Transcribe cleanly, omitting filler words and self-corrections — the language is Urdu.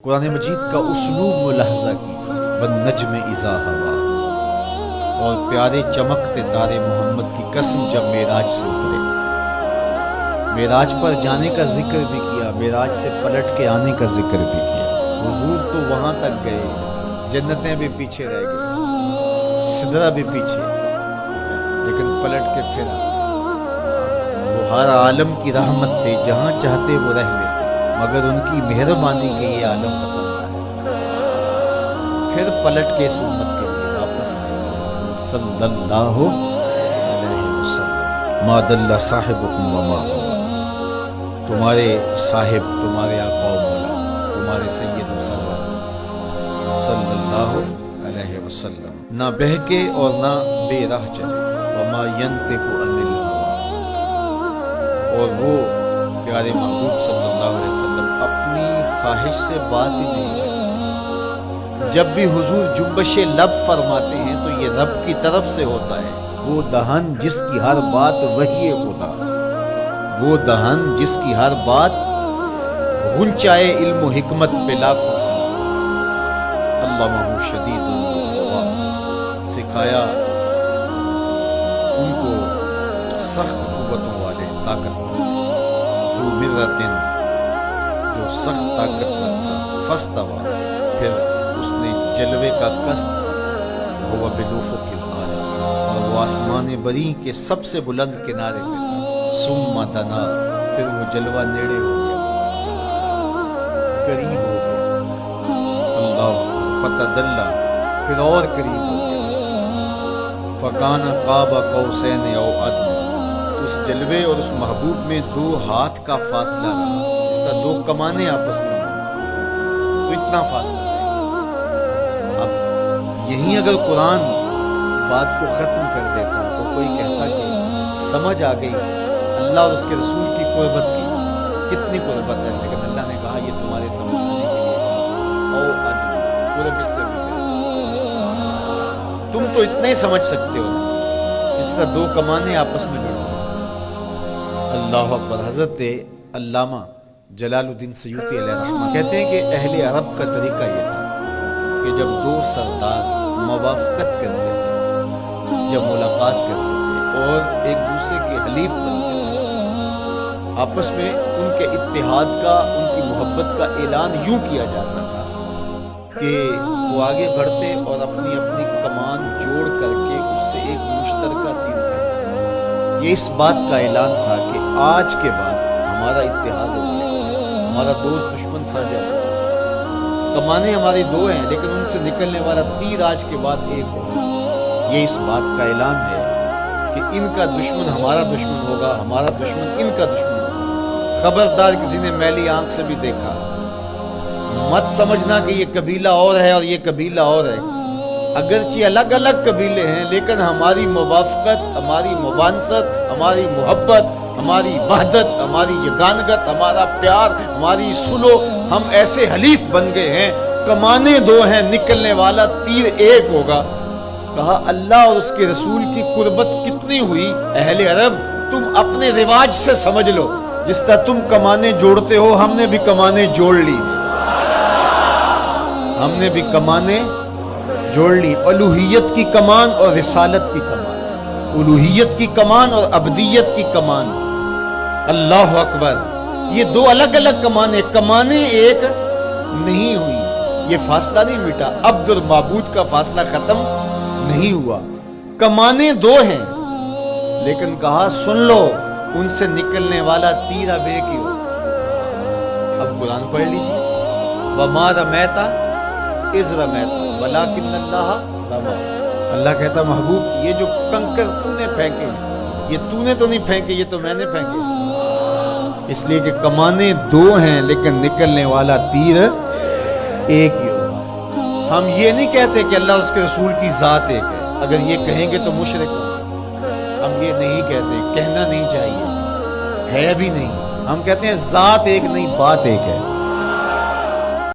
قرآن مجید کا اسلوب ملاحظہ کیجیے، والنجم اذا ہوا، اور پیارے چمکتے تارے محمد کی قسم جب معراج سے اترے۔ معراج پر جانے کا ذکر بھی کیا، معراج سے پلٹ کے آنے کا ذکر بھی کیا۔ حضور تو وہاں تک گئے، جنتیں بھی پیچھے رہ گئی، سدرہ بھی پیچھے، لیکن پلٹ کے پھر وہ ہر عالم کی رحمت تھے، جہاں چاہتے وہ رہ لیتے، مگر ان کی مہربانی کے یہ عالم پسند آئے، پھر پلٹ کے اس امت کے لیے واپس آئے صلی اللہ علیہ وسلم۔ ما ضل صاحبکم وما غوی، تمہارے صاحب، تمہارے آقا و مولا، تمہارے سید و سرور صلی اللہ علیہ وسلم نہ بہکے اور نہ بے راہ چلے، وما ینطق عن الہوی، اور وہ پیارے محبوب صلی اللہ علیہ وسلم اپنی خواہش سے بات ہی نہیں کرتے۔ جب بھی حضور جنبش لب فرماتے ہیں تو یہ رب کی طرف سے ہوتا ہے، وہ دہن جس کی ہر بات وحی خدا، وہ دہن جس کی ہر بات غنچائے علم و حکمت پہ لاکھوں سلام۔ علمہ شدید القویٰ، سکھایا ان کو سخت قوتوں والے، طاقتور، ذو مرۃ، جو سخت طاقتور تھا، فاستویٰ، پھر اس نے جلوے کا قصد، هو بالافق الاعلی، اور وہ آسمان بری کے سب سے بلند کنارے پہ تھا، ثم دنا، پھر وہ جلوہ نیڑے ہو گیا، قریب ہو گیا، اللہ فتدلی، پھر اور قریب ہو گیا، فکان قاب قوسین او ادنی، اس جلوے اور اس محبوب میں 2 ہاتھ کا فاصلہ رہا، اس طرح 2 کمانیں آپس میں تو اتنا فاصلہ رہا۔ اب یہیں اگر قرآن بات کو ختم کر دیتا تو کوئی کہتا کہ سمجھ آ گئی اللہ اور اس کے رسول کی قربت کی، کتنی قربت ہے، اس لیے کہ اللہ نے کہا یہ تمہارے سمجھ آنے کے لیے، او ادنی، قرب اس سے بھی زیادہ، تم تو اتنا ہی سمجھ سکتے ہو جس طرح 2 کمانیں آپس میں جڑ گئی۔ اللہ اکبر۔ حضرت علامہ جلال الدین سیوطی علیہ رحمہ کہتے ہیں کہ اہل عرب کا طریقہ یہ تھا کہ جب 2 سردار موافقت کرتے تھے، جب ملاقات کرتے تھے اور ایک دوسرے کے حلیف بنتے تھے، آپس میں ان کے اتحاد کا، ان کی محبت کا اعلان یوں کیا جاتا تھا کہ وہ آگے بڑھتے اور اپنی اپنی کمان جوڑ کر کے اس سے ایک مشترکہ تیر کرتے۔ یہ اس بات کا اعلان تھا کہ آج کے بعد ہمارا اتحاد ہو گیا، ہمارا دوست دشمن ساجا ہو، کمانیں ہماری 2 ہیں لیکن ان سے نکلنے والا تیر آج کے بعد ایک ہوگا۔ یہ اس بات کا اعلان ہے کہ ان کا دشمن ہمارا دشمن ہوگا، ہمارا دشمن ان کا دشمن ہوگا۔ خبردار کسی نے میلی آنکھ سے بھی دیکھا، مت سمجھنا کہ یہ قبیلہ اور ہے اور یہ قبیلہ اور ہے، اگرچہ الگ الگ قبیلے ہیں لیکن ہماری موافقت، ہماری مبانست، ہماری محبت، ہماری وحدت، ہماری یگانگت، ہمارا پیار، ہماری سلو، ہم ایسے حلیف بن گئے ہیں، کمانیں 2 ہیں، نکلنے والا تیر ایک ہوگا۔ کہا اللہ اور اس کے رسول کی قربت کتنی ہوئی، اہل عرب تم اپنے رواج سے سمجھ لو، جس طرح تم کمانیں جوڑتے ہو ہم نے بھی کمانیں جوڑ لی، ہم نے بھی کمانیں جوڑ لی، الوہیت کی کمان اور رسالت کی کمان، الوہیت کی کمان اور عبدیت کی کمان۔ اللہ اکبر۔ یہ 2 الگ الگ کمانیں ایک نہیں ہوئی، یہ فاصلہ نہیں مٹا، عبد اور معبود کا فاصلہ ختم نہیں ہوا، کمانیں 2 ہیں، لیکن کہا سن لو ان سے نکلنے والا تیر اب ایک ہی ہو۔ اب قرآن پڑھ لیجیے، وَمَا رَمَيْتَ إِذْ رَمَيْتَ وَلَكِنَّ اللَّهَ رَمَى۔ اللہ کہتا محبوب یہ جو کنکر تو نے پھینکے، یہ تو نے تو نہیں پھینکے، یہ تو میں نے پھینکے، اس لیے کہ کمانیں 2 ہیں لیکن نکلنے والا تیر ایک ہی ہوگا۔ ہم یہ نہیں کہتے کہ اللہ اس کے رسول کی ذات ایک ہے، اگر یہ کہیں گے تو مشرک ہوں، ہم یہ نہیں کہتے، کہنا نہیں چاہیے، ہے بھی نہیں، ہم کہتے ہیں ذات ایک نہیں، بات ایک ہے۔